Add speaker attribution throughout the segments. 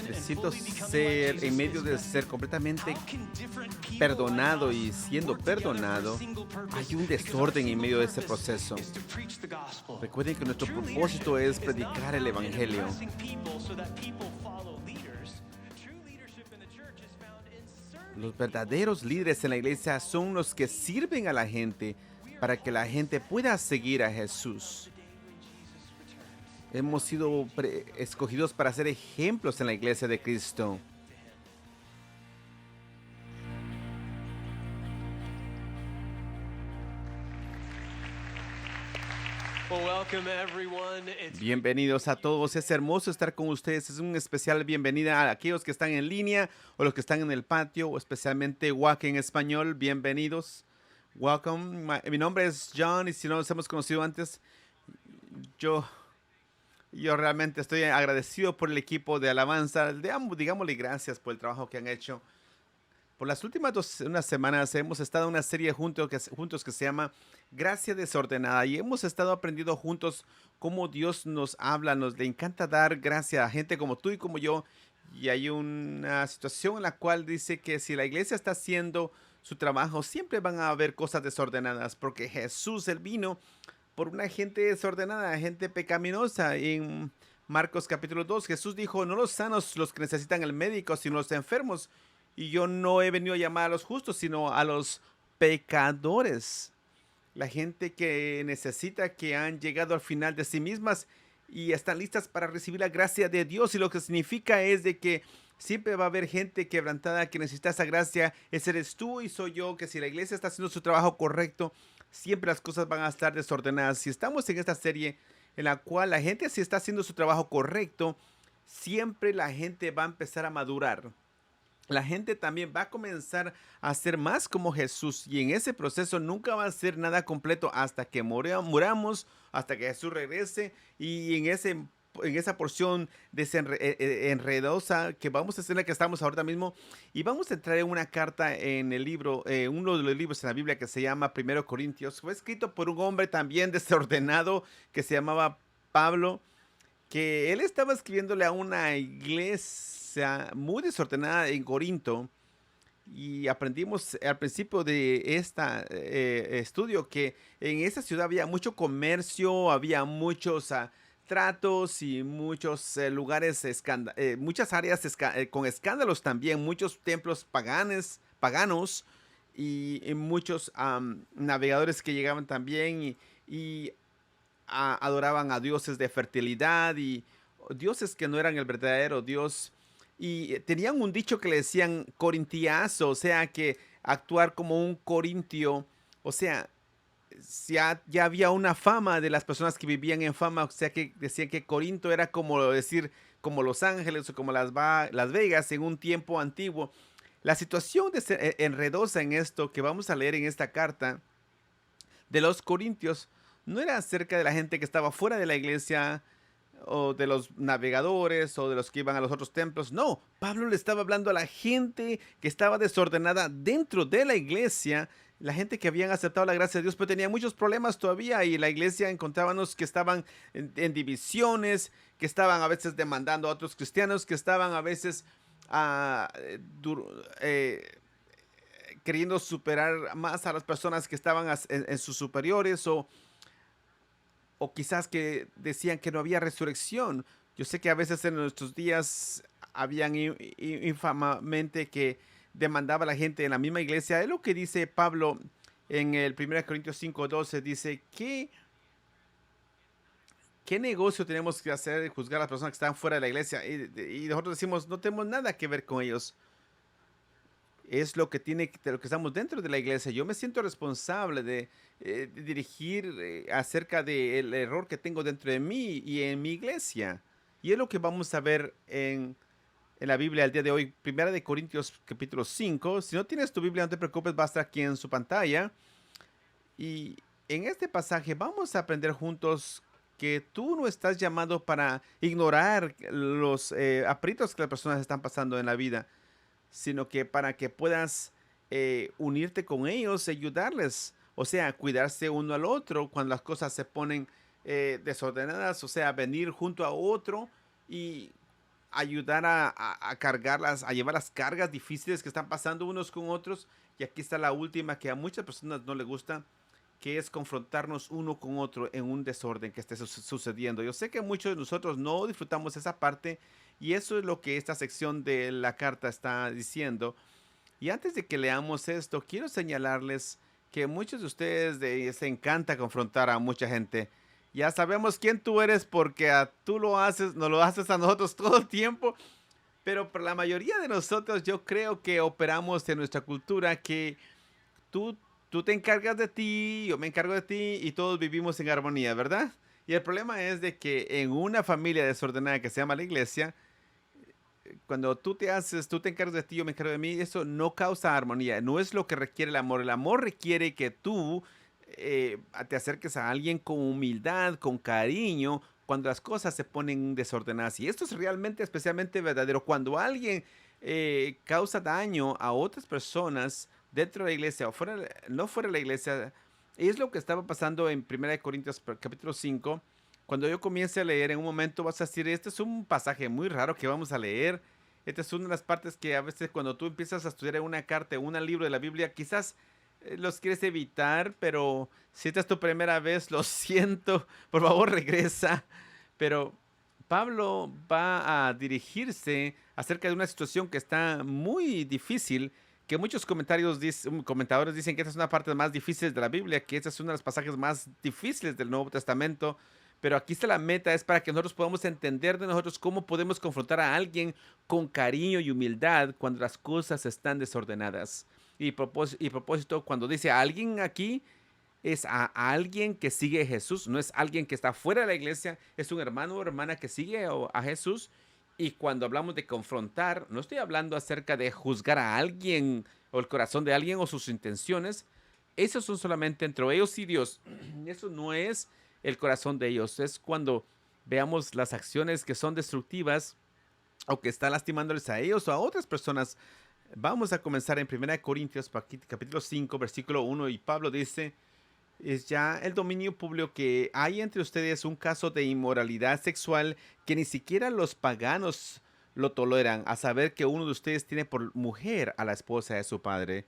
Speaker 1: Necesito ser, en medio de ser completamente perdonado y siendo perdonado, hay un desorden en medio de ese proceso. Recuerden que nuestro propósito es predicar el Evangelio. Los verdaderos líderes en la iglesia son los que sirven a la gente para que la gente pueda seguir a Jesús. Hemos sido escogidos para ser ejemplos en la iglesia de Cristo. Bienvenidos a todos. Es hermoso estar con ustedes. Es un especial bienvenida a aquellos que están en línea o los que están en el patio, o especialmente WAC en español. Bienvenidos. Welcome. Mi nombre es John y si no nos hemos conocido antes, yo realmente estoy agradecido por el equipo de alabanza. Digámosle gracias por el trabajo que han hecho. Por las últimas unas semanas hemos estado en una serie juntos que se llama Gracia Desordenada y hemos estado aprendiendo juntos cómo Dios nos habla, le encanta dar gracia a gente como tú y como yo. Y hay una situación en la cual dice que si la iglesia está haciendo su trabajo, siempre van a haber cosas desordenadas, porque Jesús, él vino por una gente desordenada, gente pecaminosa. En Marcos capítulo 2, Jesús dijo, no los sanos los que necesitan el médico, sino los enfermos. Y yo no he venido a llamar a los justos, sino a los pecadores. La gente que necesita, que han llegado al final de sí mismas y están listas para recibir la gracia de Dios. Y lo que significa es de que siempre va a haber gente quebrantada que necesita esa gracia. Ese eres tú y soy yo, que si la iglesia está haciendo su trabajo correcto, siempre las cosas van a estar desordenadas. Si estamos en esta serie en la cual la gente si está haciendo su trabajo correcto, siempre la gente va a empezar a madurar. La gente también va a comenzar a ser más como Jesús y en ese proceso nunca va a ser nada completo hasta que muramos, hasta que Jesús regrese y en esa porción enredosa que vamos a hacer, en la que estamos ahorita mismo, y vamos a entrar en una carta en el libro, uno de los libros en la Biblia que se llama Primero Corintios. Fue escrito por un hombre también desordenado que se llamaba Pablo, que él estaba escribiéndole a una iglesia muy desordenada en Corinto. Y aprendimos al principio de este estudio que en esa ciudad había mucho comercio, había muchos tratos y muchos lugares, muchas áreas con escándalos también, muchos templos paganos y muchos navegadores que llegaban también y adoraban a dioses de fertilidad y dioses que no eran el verdadero Dios. Y tenían un dicho que le decían corintiazo, o sea que actuar como un corintio, o sea, ya había una fama de las personas que vivían en fama, o sea que decían que Corinto era como decir, como Los Ángeles o como Las Vegas en un tiempo antiguo. La situación enredosa en esto que vamos a leer en esta carta de los corintios no era acerca de la gente que estaba fuera de la iglesia o de los navegadores o de los que iban a los otros templos. No, Pablo le estaba hablando a la gente que estaba desordenada dentro de la iglesia, la gente que habían aceptado la gracia de Dios, pero tenía muchos problemas todavía y la iglesia encontrábamos que estaban en divisiones, que estaban a veces demandando a otros cristianos, que estaban a veces queriendo superar más a las personas que estaban en sus superiores o quizás que decían que no había resurrección. Yo sé que a veces en nuestros días habían infamamente que demandaba a la gente en la misma iglesia. Es lo que dice Pablo en el 1 Corintios 5:12. Dice, ¿qué negocio tenemos que hacer juzgar a las personas que están fuera de la iglesia? Y nosotros decimos, no tenemos nada que ver con ellos. Es lo que de lo que estamos dentro de la iglesia. Yo me siento responsable de dirigir acerca del error que tengo dentro de mí y en mi iglesia. Y es lo que vamos a ver en la Biblia el día de hoy, Primera de Corintios capítulo 5. Si no tienes tu Biblia, no te preocupes, va a estar aquí en su pantalla. Y en este pasaje vamos a aprender juntos que tú no estás llamado para ignorar los aprietos que las personas están pasando en la vida, sino que para que puedas unirte con ellos, ayudarles, o sea, cuidarse uno al otro cuando las cosas se ponen desordenadas, o sea, venir junto a otro y ayudar a cargarlas, a llevar las cargas difíciles que están pasando unos con otros. Y aquí está la última que a muchas personas no les gusta, que es confrontarnos uno con otro en un desorden que esté sucediendo. Yo sé que muchos de nosotros no disfrutamos esa parte y eso es lo que esta sección de la carta está diciendo. Y antes de que leamos esto, quiero señalarles que muchos de ustedes les encanta confrontar a mucha gente. Ya sabemos quién tú eres porque tú lo haces, nos lo haces a nosotros todo el tiempo, pero para la mayoría de nosotros yo creo que operamos en nuestra cultura que tú, tú te encargas de ti, yo me encargo de ti y todos vivimos en armonía, ¿verdad? Y el problema es de que en una familia desordenada que se llama la iglesia, cuando tú te encargas de ti, yo me encargo de mí, eso no causa armonía, no es lo que requiere el amor. El amor requiere que tú te acerques a alguien con humildad, con cariño, cuando las cosas se ponen desordenadas. Y esto es realmente, especialmente verdadero, cuando alguien causa daño a otras personas dentro de la iglesia o fuera, no fuera de la iglesia. Es lo que estaba pasando en 1 Corintios capítulo 5. Cuando yo comience a leer, en un momento vas a decir, este es un pasaje muy raro que vamos a leer. Esta es una de las partes que a veces cuando tú empiezas a estudiar una carta, un libro de la Biblia, quizás los quieres evitar, pero si esta es tu primera vez, lo siento, por favor regresa. Pero Pablo va a dirigirse acerca de una situación que está muy difícil, que muchos comentadores dicen que esta es una parte más difícil de la Biblia, que esta es uno de los pasajes más difíciles del Nuevo Testamento. Pero aquí está la meta, es para que nosotros podamos entender de nosotros cómo podemos confrontar a alguien con cariño y humildad cuando las cosas están desordenadas. Y propósito, cuando dice a alguien aquí, es a alguien que sigue a Jesús, no es alguien que está fuera de la iglesia, es un hermano o hermana que sigue a Jesús. Y cuando hablamos de confrontar, no estoy hablando acerca de juzgar a alguien o el corazón de alguien o sus intenciones. Esos son solamente entre ellos y Dios. Eso no es el corazón de ellos. Es cuando veamos las acciones que son destructivas o que están lastimándoles a ellos o a otras personas. Vamos a comenzar en 1 Corintios capítulo 5, versículo 1, y Pablo dice, es ya el dominio público que hay entre ustedes un caso de inmoralidad sexual que ni siquiera los paganos lo toleran, a saber que uno de ustedes tiene por mujer a la esposa de su padre.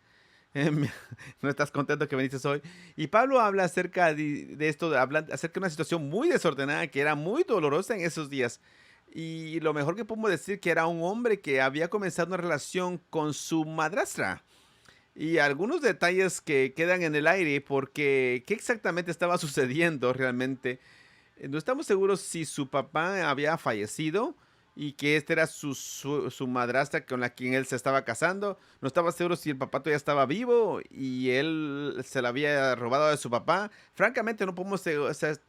Speaker 1: No estás contento que viniste hoy. Y Pablo habla acerca de esto, habla acerca de una situación muy desordenada que era muy dolorosa en esos días. Y lo mejor que podemos decir que era un hombre que había comenzado una relación con su madrastra. Y algunos detalles que quedan en el aire porque qué exactamente estaba sucediendo realmente. No estamos seguros si su papá había fallecido y que esta era su madrastra con la quien él se estaba casando. No estaba seguro si el papá todavía estaba vivo y él se la había robado de su papá. Francamente, no podemos, o sea,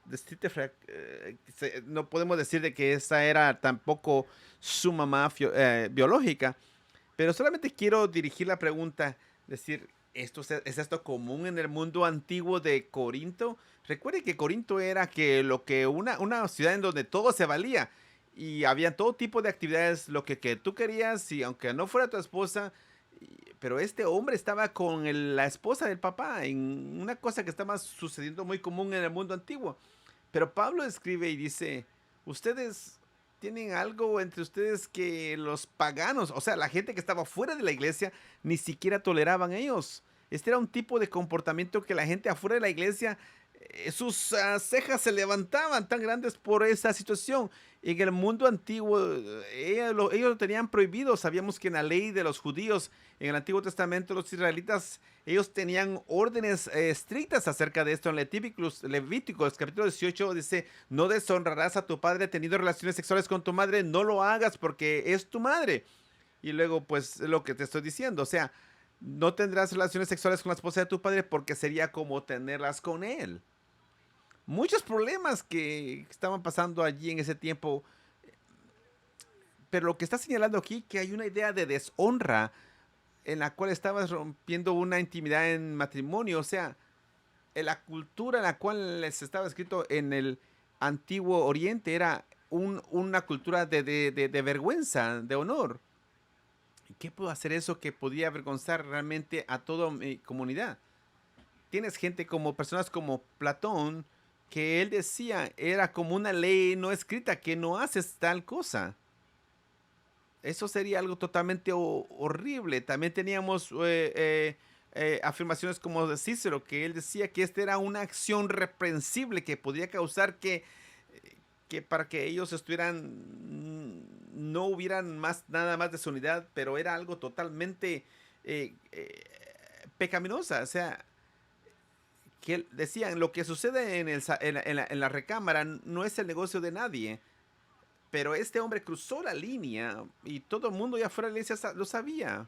Speaker 1: no podemos decir de que esa era tampoco su mamá biológica. Pero solamente quiero dirigir la pregunta, decir, ¿es esto común en el mundo antiguo de Corinto? Recuerde que Corinto era que lo que una ciudad en donde todo se valía y había todo tipo de actividades, lo que tú querías y aunque no fuera tu esposa, pero este hombre estaba con la esposa del papá en una cosa que estaba sucediendo muy común en el mundo antiguo. Pero Pablo escribe y dice, ustedes tienen algo entre ustedes que los paganos, o sea, la gente que estaba fuera de la iglesia, ni siquiera toleraban ellos. Este era un tipo de comportamiento que la gente afuera de la iglesia, sus cejas se levantaban tan grandes por esa situación. En el mundo antiguo, ellos lo tenían prohibido. Sabíamos que en la ley de los judíos, en el Antiguo Testamento, los israelitas, ellos tenían órdenes estrictas acerca de esto. En Levíticos, capítulo 18, dice, no deshonrarás a tu padre teniendo relaciones sexuales con tu madre, no lo hagas porque es tu madre. Y luego, pues, lo que te estoy diciendo, o sea, no tendrás relaciones sexuales con la esposa de tu padre porque sería como tenerlas con él. Muchos problemas que estaban pasando allí en ese tiempo, pero lo que está señalando aquí que hay una idea de deshonra en la cual estabas rompiendo una intimidad en matrimonio, o sea, en la cultura en la cual les estaba escrito en el antiguo Oriente era una cultura de vergüenza, de honor. ¿Y qué puedo hacer eso que podía avergonzar realmente a toda mi comunidad? Tienes gente como personas como Platón, que él decía era como una ley no escrita, que no haces tal cosa. Eso sería algo totalmente horrible. También teníamos afirmaciones como de Cícero, que él decía que esta era una acción reprensible que podía causar que para que ellos estuvieran, no hubieran más, nada más de su unidad, pero era algo totalmente pecaminosa. O sea, que decían, lo que sucede en la recámara no es el negocio de nadie. Pero este hombre cruzó la línea y todo el mundo ya fuera de la iglesia lo sabía.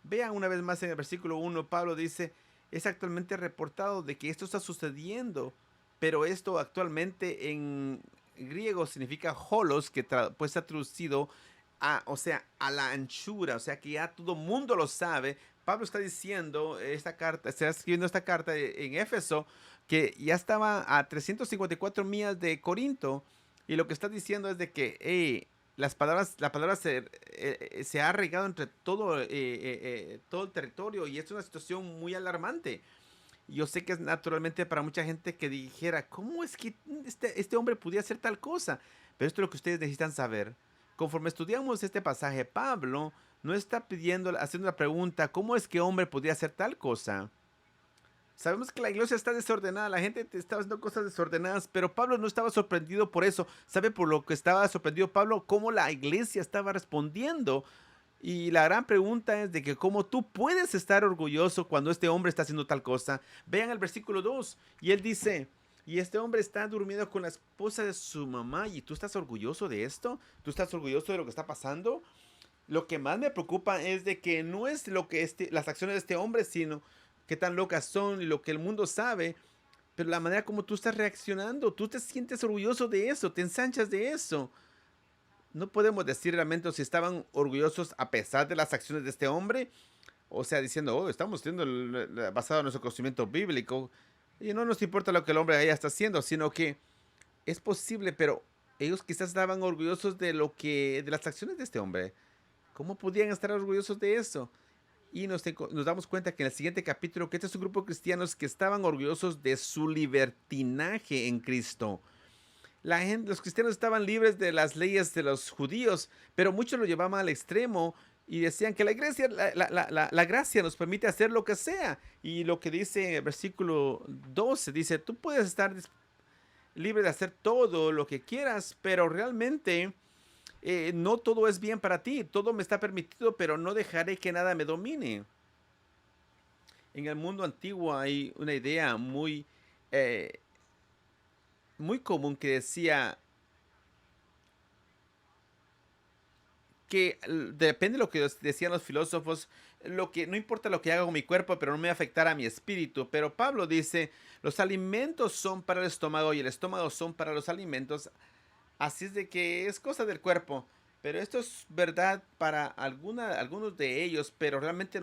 Speaker 1: Vean una vez más en el versículo 1, Pablo dice, es actualmente reportado de que esto está sucediendo, pero esto actualmente en griego significa holos, que pues está traducido a, o sea, a la anchura, o sea que ya todo el mundo lo sabe. Pablo está diciendo esta carta, está escribiendo esta carta en Éfeso, que ya estaba a 354 millas de Corinto, y lo que está diciendo es de que la palabra se ha regado entre todo el territorio y es una situación muy alarmante. Yo sé que es naturalmente para mucha gente que dijera, ¿cómo es que este hombre podía hacer tal cosa? Pero esto es lo que ustedes necesitan saber. Conforme estudiamos este pasaje, Pablo no está haciendo la pregunta, ¿cómo es que hombre podía hacer tal cosa? Sabemos que la iglesia está desordenada, la gente estaba haciendo cosas desordenadas, pero Pablo no estaba sorprendido por eso. ¿Sabe por lo que estaba sorprendido Pablo? Cómo la iglesia estaba respondiendo. Y la gran pregunta es de que cómo tú puedes estar orgulloso cuando este hombre está haciendo tal cosa. Vean el versículo 2 y él dice, y este hombre está durmiendo con la esposa de su mamá y tú estás orgulloso de esto, tú estás orgulloso de lo que está pasando. Lo que más me preocupa es de que no es lo que las acciones de este hombre, sino qué tan locas son y lo que el mundo sabe, pero la manera como tú estás reaccionando, tú te sientes orgulloso de eso, te ensanchas de eso. No podemos decir realmente si estaban orgullosos a pesar de las acciones de este hombre, o sea, diciendo, oh, estamos siendo basado en nuestro conocimiento bíblico y no nos importa lo que el hombre allá está haciendo, sino que es posible, pero ellos quizás estaban orgullosos de las acciones de este hombre. ¿Cómo podían estar orgullosos de eso? Y nos damos cuenta que en el siguiente capítulo, que este es un grupo de cristianos que estaban orgullosos de su libertinaje en Cristo. Los cristianos estaban libres de las leyes de los judíos, pero muchos lo llevaban al extremo y decían que la iglesia, la gracia nos permite hacer lo que sea. Y lo que dice en el versículo 12, dice, tú puedes estar libre de hacer todo lo que quieras, pero realmente no todo es bien para ti, todo me está permitido, pero no dejaré que nada me domine. En el mundo antiguo hay una idea eh, muy común que decía que depende de lo que decían los filósofos, lo que no importa lo que haga con mi cuerpo, pero no me va a afectar a mi espíritu. Pero Pablo dice, los alimentos son para el estómago y el estómago son para los alimentos. Así es de que es cosa del cuerpo. Pero esto es verdad para algunos de ellos, pero realmente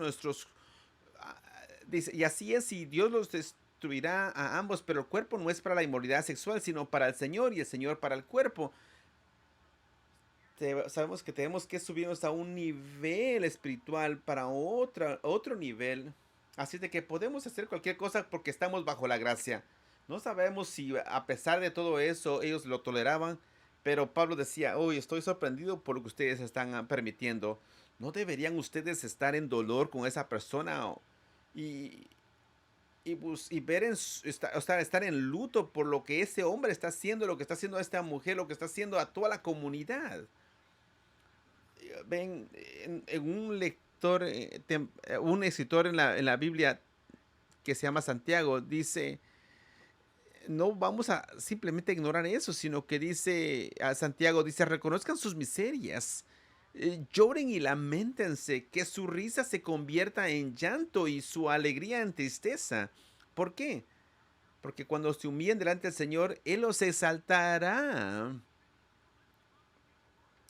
Speaker 1: ah, dice, y así es, y Dios los destruirá a ambos, pero el cuerpo no es para la inmoralidad sexual, sino para el Señor y el Señor para el cuerpo. Sabemos que tenemos que subirnos a un nivel espiritual para otro nivel. Así de que podemos hacer cualquier cosa porque estamos bajo la gracia. No sabemos si a pesar de todo eso ellos lo toleraban, pero Pablo decía, hoy estoy sorprendido por lo que ustedes están permitiendo. ¿No deberían ustedes estar en dolor con esa persona y, y ver estar en luto por lo que ese hombre está haciendo, lo que está haciendo a esta mujer, lo que está haciendo a toda la comunidad? Ven, en un lector, un escritor en la Biblia que se llama Santiago, dice, no vamos a simplemente ignorar eso, sino que dice, a Santiago dice, reconozcan sus miserias, lloren y lamentense, que su risa se convierta en llanto y su alegría en tristeza. ¿Por qué? Porque cuando se humillen delante del Señor, Él los exaltará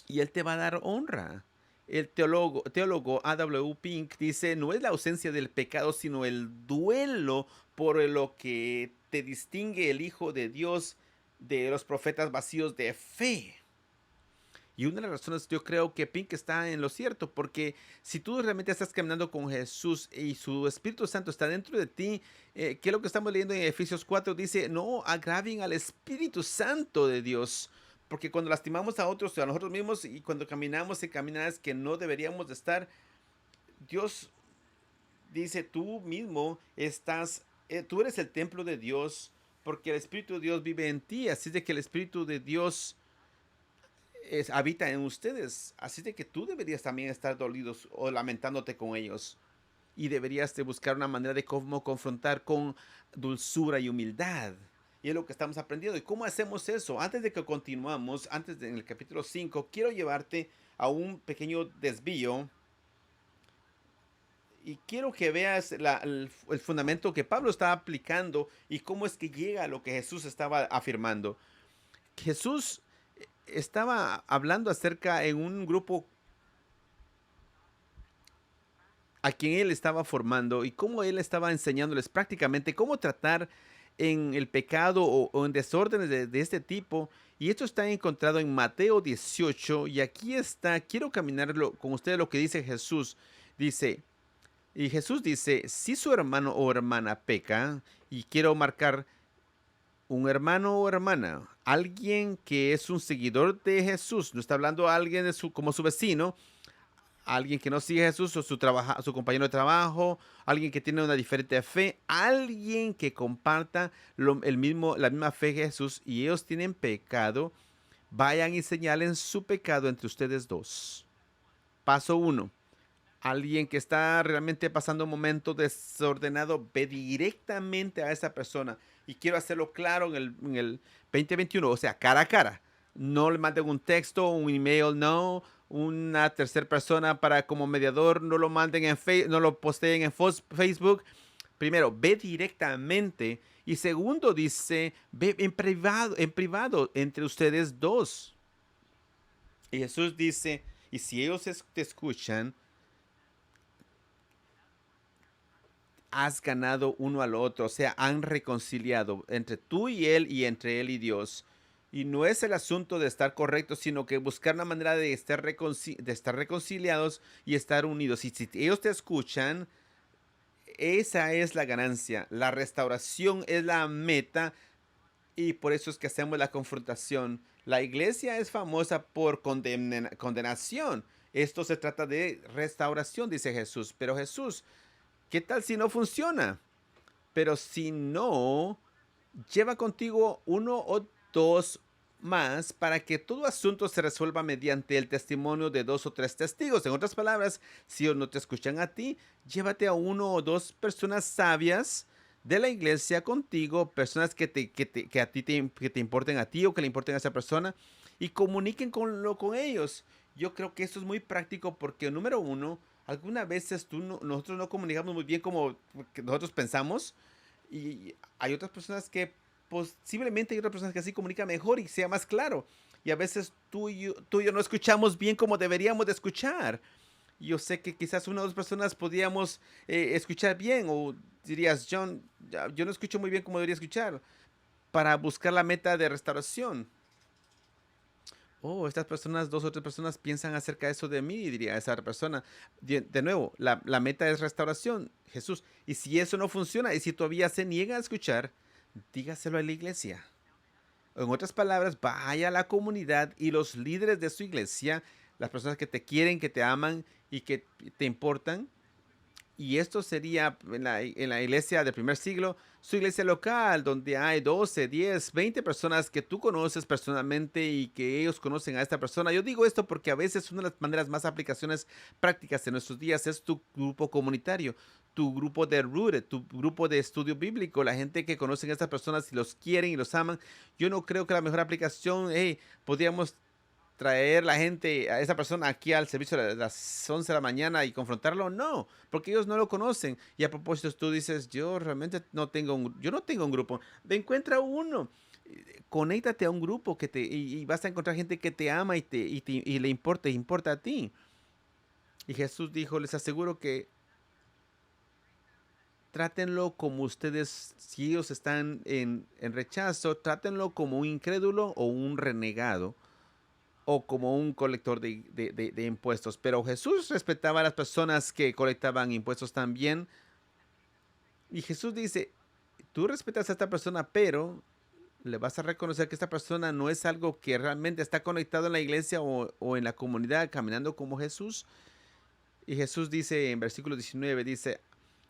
Speaker 1: y Él te va a dar honra. El teólogo A.W. Pink dice, no es la ausencia del pecado, sino el duelo por lo que te distingue el Hijo de Dios de los profetas vacíos de fe. Y una de las razones yo creo que Pink está en lo cierto, porque si tú realmente estás caminando con Jesús y su Espíritu Santo está dentro de ti, ¿qué es lo que estamos leyendo en Efesios 4? Dice, no agravien al Espíritu Santo de Dios. Porque cuando lastimamos a otros, a nosotros mismos, y cuando caminamos en caminadas que no deberíamos de estar, Dios dice, tú mismo estás, tú eres el templo de Dios, porque el Espíritu de Dios vive en ti. Así de que el Espíritu de Dios habita en ustedes. Así de que tú deberías también estar dolidos o lamentándote con ellos. Y deberías de buscar una manera de cómo confrontar con dulzura y humildad. Y es lo que estamos aprendiendo. ¿Y cómo hacemos eso? Antes de que continuamos, en el capítulo 5 quiero llevarte a un pequeño desvío. Y quiero que veas el fundamento que Pablo está aplicando y cómo es que llega a lo que Jesús estaba afirmando. Jesús estaba hablando acerca en un grupo a quien él estaba formando y cómo él estaba enseñándoles prácticamente cómo tratar en el pecado o en desórdenes de este tipo. Y esto está encontrado en Mateo 18 y aquí está, quiero caminarlo con ustedes lo que dice Jesús. Dice, y Jesús dice, si su hermano o hermana peca, y quiero marcar un hermano o hermana, alguien que es un seguidor de Jesús, no está hablando a alguien como su vecino, alguien que no sigue a Jesús o su compañero de trabajo, alguien que tiene una diferente fe, alguien que comparta la misma fe que Jesús y ellos tienen pecado, vayan y señalen su pecado entre ustedes dos. Paso uno. Alguien que está realmente pasando un momento desordenado, ve directamente a esa persona. Y quiero hacerlo claro en el 2021, o sea, cara a cara. No le manden un texto, un email, no. Una tercera persona para como mediador, no lo manden no lo posteen en Facebook. Primero, ve directamente. Y segundo, dice, ve en privado entre ustedes dos. Y Jesús dice, y si ellos te escuchan, has ganado uno al otro, o sea, han reconciliado entre tú y entre él y Dios. Y no es el asunto de estar correctos, sino que buscar una manera de estar reconciliados y estar unidos. Y si ellos te escuchan, esa es la ganancia. La restauración es la meta y por eso es que hacemos la confrontación. La iglesia es famosa por condenación. Esto se trata de restauración, dice Jesús. Pero Jesús, ¿qué tal si no funciona? Pero si no, lleva contigo uno o dos más para que todo asunto se resuelva mediante el testimonio de dos o tres testigos. En otras palabras, si no te escuchan a ti, llévate a uno o dos personas sabias de la iglesia contigo, personas que te importen a ti o que le importen a esa persona y comuniquen con ellos. Yo creo que esto es muy práctico porque, número uno, algunas veces nosotros no comunicamos muy bien como nosotros pensamos y hay otras personas que posiblemente hay otras personas que así comunican mejor y sea más claro. Y a veces tú y yo no escuchamos bien como deberíamos de escuchar. Yo sé que quizás una o dos personas podríamos escuchar bien o dirías, John, yo no escucho muy bien como debería escuchar para buscar la meta de restauración. Oh, estas personas, dos o tres personas piensan acerca de eso de mí, diría esa persona. De nuevo, la meta es restauración, Jesús. Y si eso no funciona y si todavía se niega a escuchar, dígaselo a la iglesia. En otras palabras, vaya a la comunidad y los líderes de su iglesia, las personas que te quieren, que te aman y que te importan, y esto sería en la iglesia del primer siglo, su iglesia local, donde hay 12, 10, 20 personas que tú conoces personalmente y que ellos conocen a esta persona. Yo digo esto porque a veces una de las maneras más aplicaciones prácticas en nuestros días es tu grupo comunitario, tu grupo de Rooted, tu grupo de estudio bíblico, la gente que conocen a estas personas y los quieren y los aman. Yo no creo que la mejor aplicación, hey, podríamos traer la gente, a esa persona aquí al servicio de las 11 de la mañana y confrontarlo, no, porque ellos no lo conocen. Y a propósito, tú dices, yo realmente yo no tengo un grupo. Encuentra uno, conéctate a un grupo y vas a encontrar gente que te ama y le importa a ti. Y Jesús dijo, les aseguro que trátenlo como ustedes, si ellos están en rechazo, trátenlo como un incrédulo o un renegado. o como un colector de impuestos. Pero Jesús respetaba a las personas que colectaban impuestos también. Y Jesús dice, tú respetas a esta persona, pero le vas a reconocer que esta persona no es algo que realmente está conectado en la iglesia o en la comunidad caminando como Jesús. Y Jesús dice en versículo 19, dice,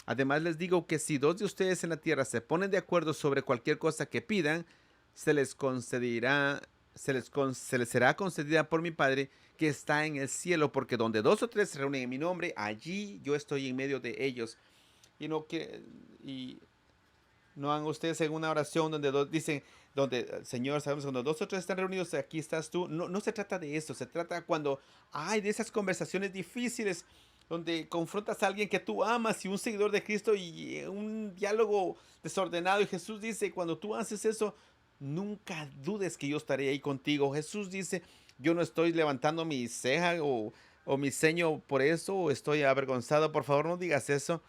Speaker 1: además les digo que si dos de ustedes en la tierra se ponen de acuerdo sobre cualquier cosa que pidan, se les concederá, se les será concedida por mi Padre que está en el cielo, porque donde dos o tres se reúnen en mi nombre, allí yo estoy en medio de ellos. Y no que y no hagan ustedes en una oración donde dicen, donde Señor, sabemos cuando dos o tres están reunidos, aquí estás tú. No, no se trata de eso, se trata cuando hay de esas conversaciones difíciles donde confrontas a alguien que tú amas y un seguidor de Cristo y un diálogo desordenado. Y Jesús dice, cuando tú haces eso, nunca dudes que yo estaré ahí contigo. Jesús dice, yo no estoy levantando mi ceja o mi ceño por eso, o estoy avergonzado. Por favor, no digas eso.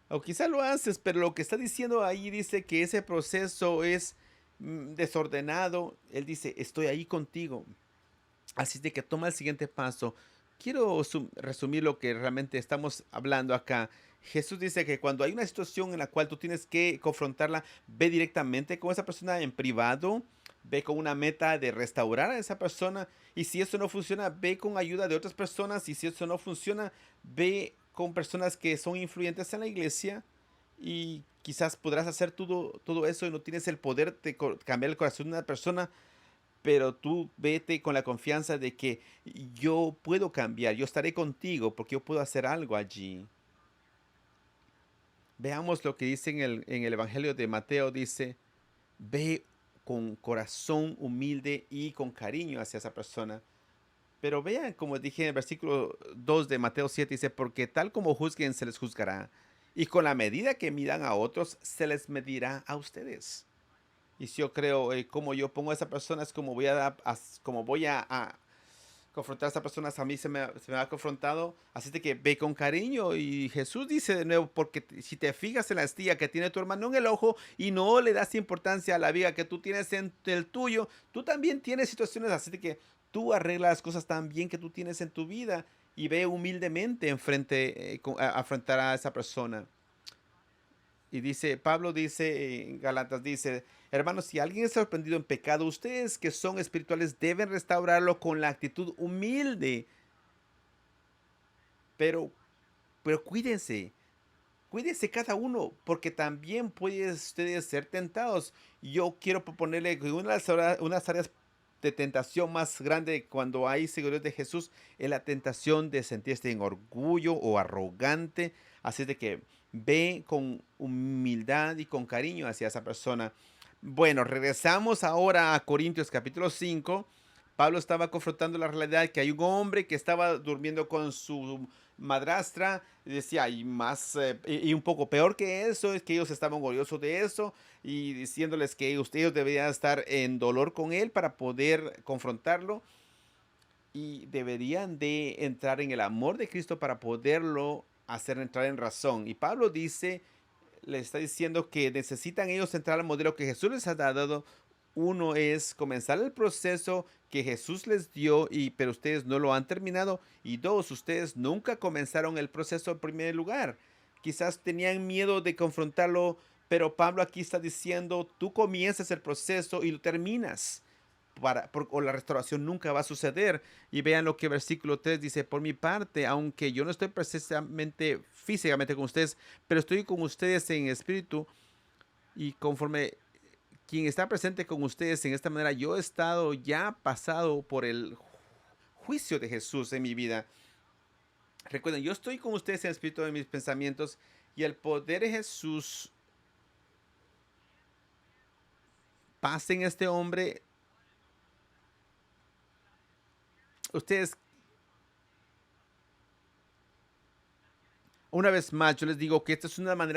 Speaker 1: O quizá lo haces, pero lo que está diciendo ahí dice que ese proceso es desordenado. Él dice, estoy ahí contigo. Así de que toma el siguiente paso. Quiero resumir lo que realmente estamos hablando acá. Jesús dice que cuando hay una situación en la cual tú tienes que confrontarla, ve directamente con esa persona en privado, ve con una meta de restaurar a esa persona, y si eso no funciona, ve con ayuda de otras personas, y si eso no funciona, ve con personas que son influyentes en la iglesia, y quizás podrás hacer todo eso y no tienes el poder de cambiar el corazón de una persona, pero tú vete con la confianza de que yo puedo cambiar, yo estaré contigo porque yo puedo hacer algo allí. Veamos lo que dice en el Evangelio de Mateo, dice, ve con corazón humilde y con cariño hacia esa persona. Pero vean, como dije en el versículo 2 de Mateo 7, dice, porque tal como juzguen se les juzgará, y con la medida que midan a otros se les medirá a ustedes. Y si yo creo, como yo pongo a esa persona, es como voy como voy a confrontar a esa persona, a mí se me ha confrontado. Así de que ve con cariño. Y Jesús dice de nuevo, porque si te fijas en la astilla que tiene tu hermano en el ojo y no le das importancia a la viga que tú tienes en el tuyo, tú también tienes situaciones así de que tú arreglas las cosas tan bien que tú tienes en tu vida y ve humildemente enfrente, a afrontar a esa persona. Y dice, Pablo dice en Galatas, dice, hermanos, si alguien es sorprendido en pecado, ustedes que son espirituales deben restaurarlo con la actitud humilde. Pero, pero cuídense cada uno, porque también pueden ustedes ser tentados. Yo quiero proponerle que unas áreas de tentación más grande cuando hay seguidores de Jesús es la tentación de sentirse en orgullo o arrogante. Así de que ve con humildad y con cariño hacia esa persona. Bueno, regresamos ahora a Corintios capítulo 5. Pablo estaba confrontando la realidad que hay un hombre que estaba durmiendo con su madrastra, y decía, y más, y un poco peor que eso, es que ellos estaban orgullosos de eso, y diciéndoles que ustedes deberían estar en dolor con él para poder confrontarlo, y deberían de entrar en el amor de Cristo para poderlo hacer entrar en razón. Y Pablo dice, le está diciendo que necesitan ellos entrar al modelo que Jesús les ha dado. Uno es comenzar el proceso que Jesús les dio, pero ustedes no lo han terminado. Y dos, ustedes nunca comenzaron el proceso en primer lugar. Quizás tenían miedo de confrontarlo, pero Pablo aquí está diciendo, tú comienzas el proceso y lo terminas. O la restauración nunca va a suceder. Y vean lo que versículo 3 dice, por mi parte, aunque yo no estoy precisamente físicamente con ustedes, pero estoy con ustedes en espíritu, y conforme quien está presente con ustedes en esta manera, yo he estado ya pasado por el juicio de Jesús en mi vida. Recuerden, yo estoy con ustedes en el espíritu de mis pensamientos, y el poder de Jesús pasa en este hombre. Ustedes, una vez más, yo les digo que esta es una de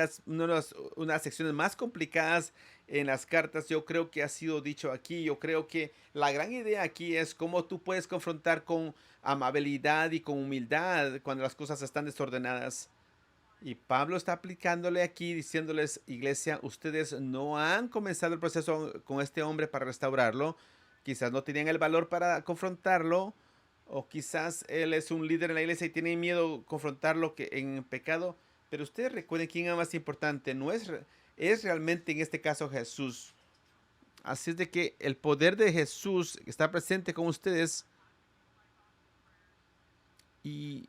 Speaker 1: las secciones más complicadas en las cartas. Yo creo que ha sido dicho aquí. Yo creo que la gran idea aquí es cómo tú puedes confrontar con amabilidad y con humildad cuando las cosas están desordenadas. Y Pablo está aplicándole aquí, diciéndoles, iglesia, ustedes no han comenzado el proceso con este hombre para restaurarlo. quizás no tenían el valor para confrontarlo, o quizás él es un líder en la iglesia y tienen miedo confrontarlo que en pecado. Pero ustedes recuerden quién es más importante, no es, es realmente en este caso Jesús. Así es de que el poder de Jesús está presente con ustedes y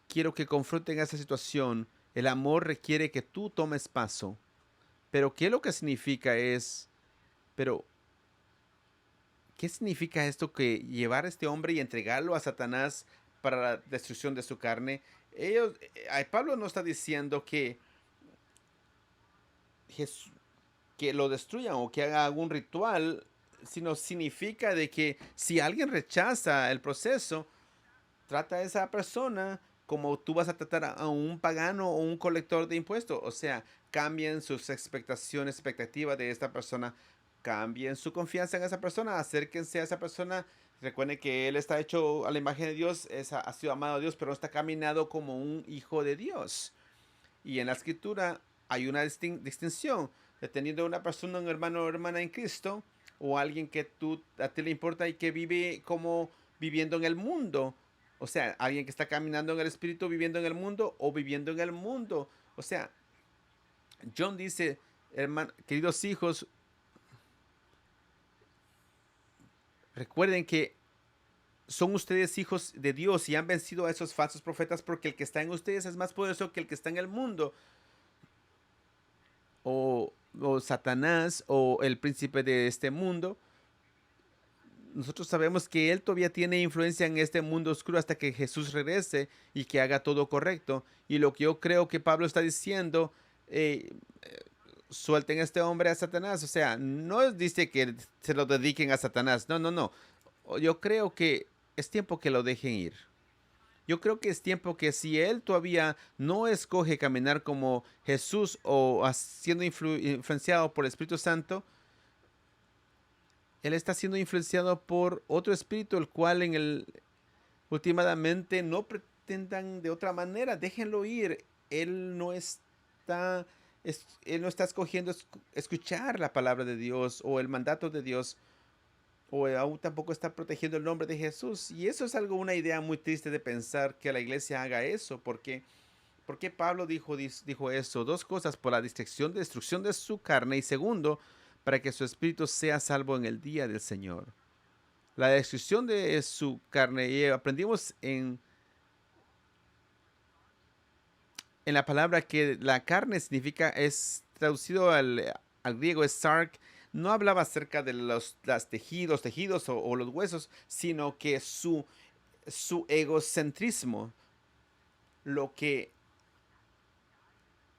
Speaker 1: quiero que confronten esa situación. El amor requiere que tú tomes paso. Pero ¿qué es lo que significa es, pero qué significa esto que llevar a este hombre y entregarlo a Satanás para la destrucción de su carne? Pablo no está diciendo que Jesús, que lo destruyan o que haga algún ritual, sino significa de que si alguien rechaza el proceso, trata a esa persona como tú vas a tratar a un pagano o un colector de impuestos. O sea, cambien sus expectativas de esta persona, cambien su confianza en esa persona, acérquense a esa persona. Recuerden que él está hecho a la imagen de Dios, ha sido amado a Dios, pero no está caminado como un hijo de Dios. Y en la escritura hay una distinción de teniendo a una persona, un hermano o hermana en Cristo, o alguien que a ti le importa y que vive como viviendo en el mundo. O sea, alguien que está caminando en el espíritu, viviendo en el mundo o viviendo en el mundo. O sea, John dice, queridos hijos, recuerden que son ustedes hijos de Dios y han vencido a esos falsos profetas porque el que está en ustedes es más poderoso que el que está en el mundo. O Satanás o el príncipe de este mundo. Nosotros sabemos que él todavía tiene influencia en este mundo oscuro hasta que Jesús regrese y que haga todo correcto. Y lo que yo creo que Pablo está diciendo, suelten a este hombre a Satanás. O sea, no dice que se lo dediquen a Satanás. No, no, no. Yo creo que es tiempo que lo dejen ir. Yo creo que es tiempo que si él todavía no escoge caminar como Jesús o siendo influenciado por el Espíritu Santo, él está siendo influenciado por otro espíritu, el cual últimamente no pretendan de otra manera. Déjenlo ir. Él no está, él no está escogiendo escuchar la palabra de Dios o el mandato de Dios, o aún tampoco está protegiendo el nombre de Jesús. Y eso es una idea muy triste de pensar que la iglesia haga eso, porque ¿por qué Pablo dijo eso? Dos cosas: por la destrucción de su carne, y segundo, para que su espíritu sea salvo en el día del Señor. La destrucción de su carne, y aprendimos en la palabra que la carne significa, es traducido al griego, es sark. No hablaba acerca de los tejidos o los huesos, sino que su egocentrismo, lo que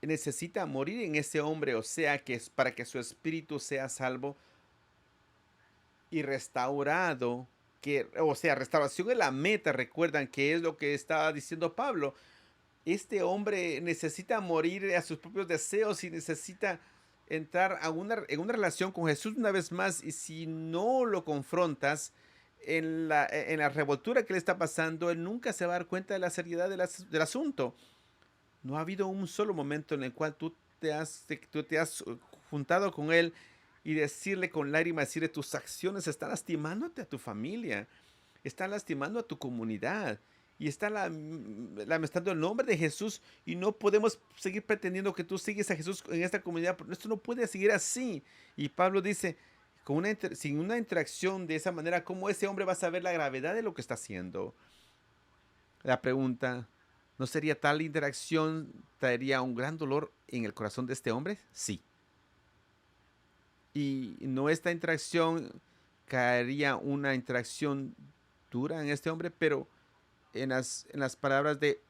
Speaker 1: necesita morir en ese hombre, o sea, que es para que su espíritu sea salvo y restaurado, o sea, restauración es la meta. Recuerdan que es lo que estaba diciendo Pablo. Este hombre necesita morir a sus propios deseos y necesita entrar en una relación con Jesús una vez más. Y si no lo confrontas en la revoltura que le está pasando, él nunca se va a dar cuenta de la seriedad del asunto. No ha habido un solo momento en el cual tú te has juntado con él y decirle con lágrimas, decirle: tus acciones están lastimándote a tu familia, están lastimando a tu comunidad y están lamentando el nombre de Jesús, y no podemos seguir pretendiendo que tú sigues a Jesús en esta comunidad. Esto no puede seguir así. Y Pablo dice, sin una interacción de esa manera, ¿cómo ese hombre va a saber la gravedad de lo que está haciendo? La pregunta: ¿no sería tal interacción traería un gran dolor en el corazón de este hombre? Sí. Y no, esta interacción caería una interacción dura en este hombre, pero en las palabras de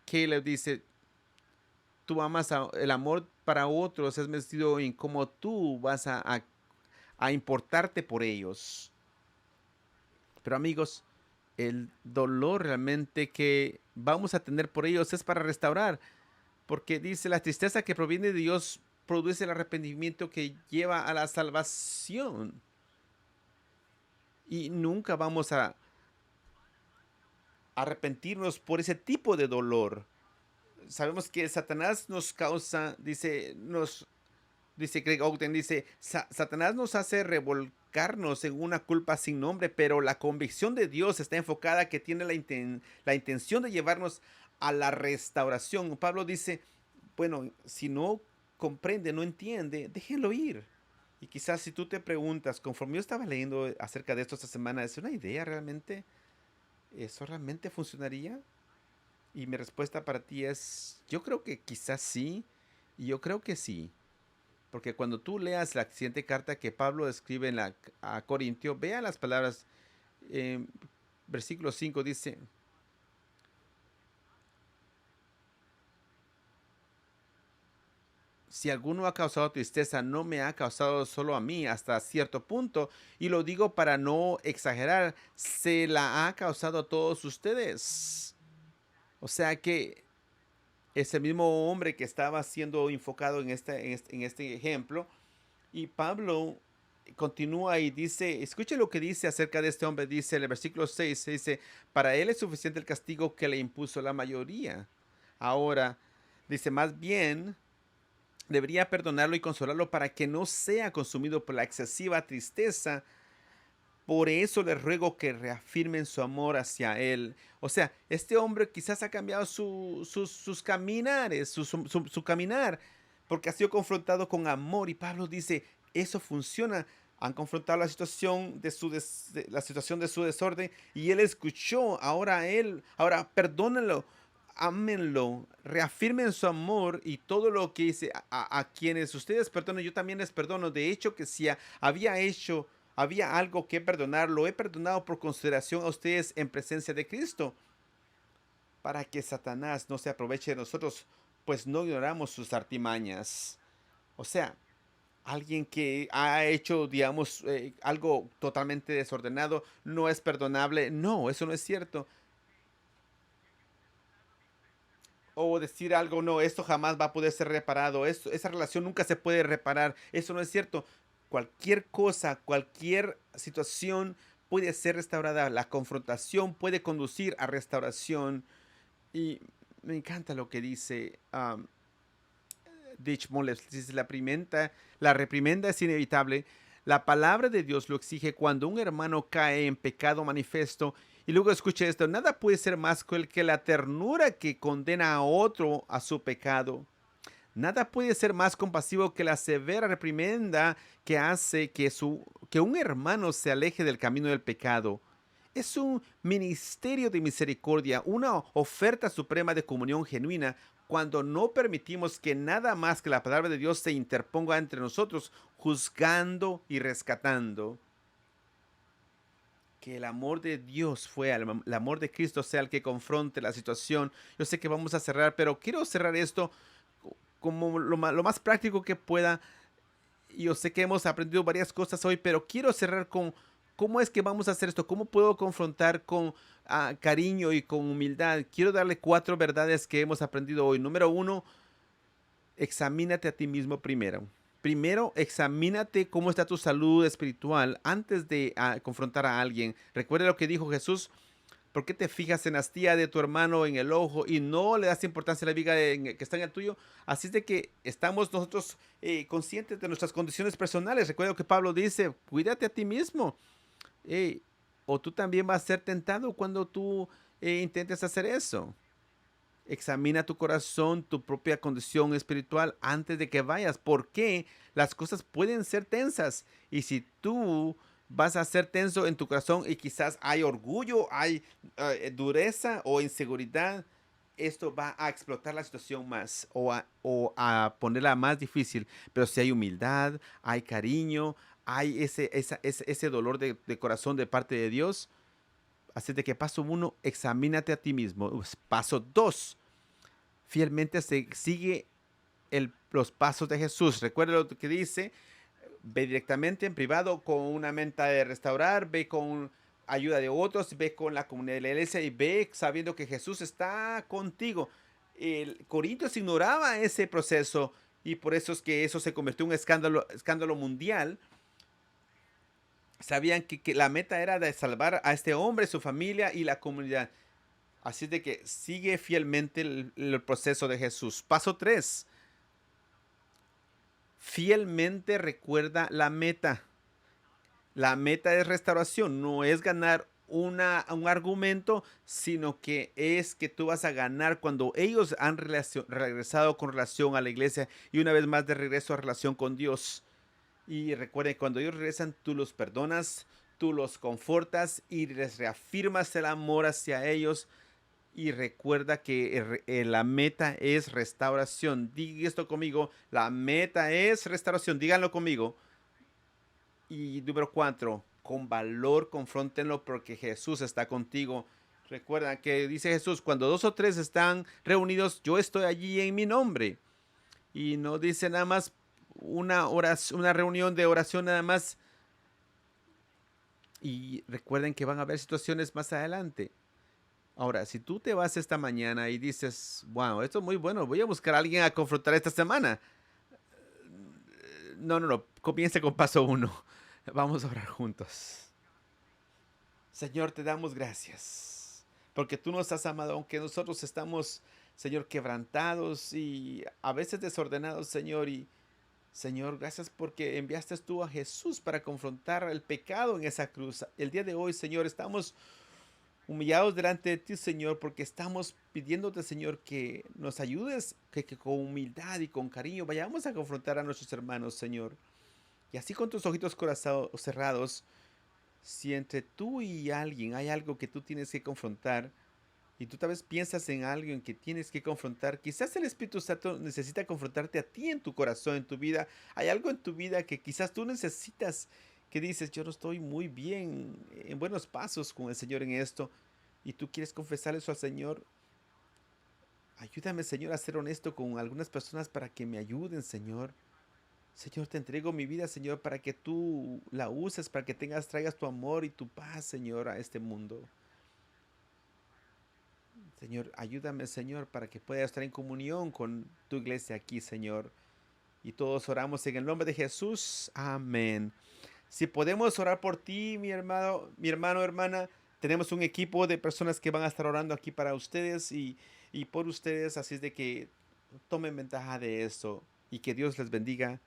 Speaker 1: Caleb dice: tú amas el amor para otros, es metido en cómo tú vas a importarte por ellos. Pero amigos, el dolor realmente que vamos a tener por ellos es para restaurar, porque dice: la tristeza que proviene de Dios produce el arrepentimiento que lleva a la salvación. Y nunca vamos a arrepentirnos por ese tipo de dolor. Sabemos que Satanás nos causa, dice, Dice Craig Ogden, dice, Satanás nos hace revolcarnos en una culpa sin nombre, pero la convicción de Dios está enfocada, que tiene la intención de llevarnos a la restauración. Pablo dice, bueno, si no comprende, no entiende, déjenlo ir. Y quizás si tú te preguntas, conforme yo estaba leyendo acerca de esto esta semana, ¿es una idea realmente? ¿Eso realmente funcionaría? Y mi respuesta para ti es, yo creo que quizás sí, y yo creo que sí. Porque cuando tú leas la siguiente carta que Pablo escribe a Corintio, vea las palabras, eh, versículo 5 dice, si alguno ha causado tristeza, no me ha causado solo a mí hasta cierto punto, y lo digo para no exagerar, se la ha causado a todos ustedes. O sea que ese mismo hombre que estaba siendo enfocado en este ejemplo, y Pablo continúa y dice, escuche lo que dice acerca de este hombre, dice en el versículo 6, dice, para él es suficiente el castigo que le impuso la mayoría. Ahora, dice, más bien, debería perdonarlo y consolarlo para que no sea consumido por la excesiva tristeza. Por eso les ruego que reafirmen su amor hacia él. O sea, este hombre quizás ha cambiado sus caminares, su caminar, porque ha sido confrontado con amor. Y Pablo dice, eso funciona. Han confrontado la situación la situación de su desorden, y él escuchó. Ahora perdónenlo, ámenlo, reafirmen su amor, y todo lo que dice a quienes ustedes perdonen, yo también les perdono. De hecho, que si había algo que perdonar, lo he perdonado por consideración a ustedes en presencia de Cristo, para que Satanás no se aproveche de nosotros, pues no ignoramos sus artimañas. O sea, alguien que ha hecho, digamos, algo totalmente desordenado, no es perdonable. No, eso no es cierto. O decir algo, no, esto jamás va a poder ser reparado, esa relación nunca se puede reparar, eso no es cierto. Cualquier cosa, cualquier situación puede ser restaurada, la confrontación puede conducir a restauración. Y me encanta lo que dice Ditch Moles, dice, la reprimenda es inevitable. La palabra de Dios lo exige cuando un hermano cae en pecado manifiesto. Y luego escuche esto, nada puede ser más cruel que la ternura que condena a otro a su pecado. Nada puede ser más compasivo que la severa reprimenda que hace que un hermano se aleje del camino del pecado. Es un ministerio de misericordia, una oferta suprema de comunión genuina, cuando no permitimos que nada más que la palabra de Dios se interponga entre nosotros, juzgando y rescatando. Que el amor de Dios el amor de Cristo sea el que confronte la situación. Yo sé que vamos a cerrar, pero quiero cerrar esto como lo más práctico que pueda. Yo sé que hemos aprendido varias cosas hoy, pero quiero cerrar con cómo es que vamos a hacer esto, cómo puedo confrontar con cariño y con humildad. Quiero darle 4 verdades que hemos aprendido hoy. Número 1, examínate a ti mismo primero. Primero, examínate cómo está tu salud espiritual antes de confrontar a alguien. Recuerda lo que dijo Jesús. ¿Por qué te fijas en la astilla de tu hermano en el ojo y no le das importancia a la viga que está en el tuyo? Así es de que estamos nosotros conscientes de nuestras condiciones personales. Recuerda que Pablo dice, cuídate a ti mismo. Eh, o tú también vas a ser tentado cuando tú intentes hacer eso. Examina tu corazón, tu propia condición espiritual antes de que vayas, porque las cosas pueden ser tensas. Y si tú vas a ser tenso en tu corazón y quizás hay orgullo, hay dureza o inseguridad, esto va a explotar la situación más, o a ponerla más difícil. Pero si hay humildad, hay cariño, hay ese dolor de corazón de parte de Dios. Así de que paso 1, examínate a ti mismo. Paso 2, fielmente sigue los pasos de Jesús. Recuerda lo que dice, ve directamente en privado con una meta de restaurar, ve con ayuda de otros, ve con la comunidad de la iglesia y ve sabiendo que Jesús está contigo. El Corintios ignoraba ese proceso, y por eso es que eso se convirtió en un escándalo mundial. Sabían que la meta era de salvar a este hombre, su familia y la comunidad. Así de que sigue fielmente el proceso de Jesús. Paso 3, fielmente recuerda la meta. La meta es restauración, no es ganar un argumento, sino que es que tú vas a ganar cuando ellos han regresado con relación a la iglesia y una vez más de regreso a relación con Dios. Y recuerden, cuando ellos regresan, tú los perdonas, tú los confortas y les reafirmas el amor hacia ellos. Y recuerda que la meta es restauración. Diga esto conmigo, la meta es restauración. Díganlo conmigo. Y número 4, con valor confróntenlo porque Jesús está contigo. Recuerda que dice Jesús, cuando 2 o 3 están reunidos, yo estoy allí en mi nombre. Y no dice nada más una oración, una reunión de oración nada más. Y recuerden que van a haber situaciones más adelante. Ahora, si tú te vas esta mañana y dices, wow, esto es muy bueno, voy a buscar a alguien a confrontar esta semana. No, comience con paso 1. Vamos a orar juntos. Señor, te damos gracias, porque tú nos has amado, aunque nosotros estamos, Señor, quebrantados y a veces desordenados, Señor. Y, Señor, gracias porque enviaste tú a Jesús para confrontar el pecado en esa cruz. El día de hoy, Señor, estamos humillados delante de ti, Señor, porque estamos pidiéndote, Señor, que nos ayudes, que con humildad y con cariño vayamos a confrontar a nuestros hermanos, Señor. Y así con tus ojitos cerrados, si entre tú y alguien hay algo que tú tienes que confrontar, y tú tal vez piensas en alguien que tienes que confrontar, quizás el Espíritu Santo necesita confrontarte a ti en tu corazón, en tu vida. Hay algo en tu vida que quizás tú necesitas, que dices, yo no estoy muy bien, en buenos pasos con el Señor en esto, y tú quieres confesar eso al Señor. Ayúdame, Señor, a ser honesto con algunas personas para que me ayuden, Señor. Señor, te entrego mi vida, Señor, para que tú la uses, para que traigas tu amor y tu paz, Señor, a este mundo. Señor, ayúdame, Señor, para que pueda estar en comunión con tu iglesia aquí, Señor. Y todos oramos en el nombre de Jesús. Amén. Si podemos orar por ti, mi hermano, hermana, tenemos un equipo de personas que van a estar orando aquí para ustedes y por ustedes. Así es de que tomen ventaja de esto y que Dios les bendiga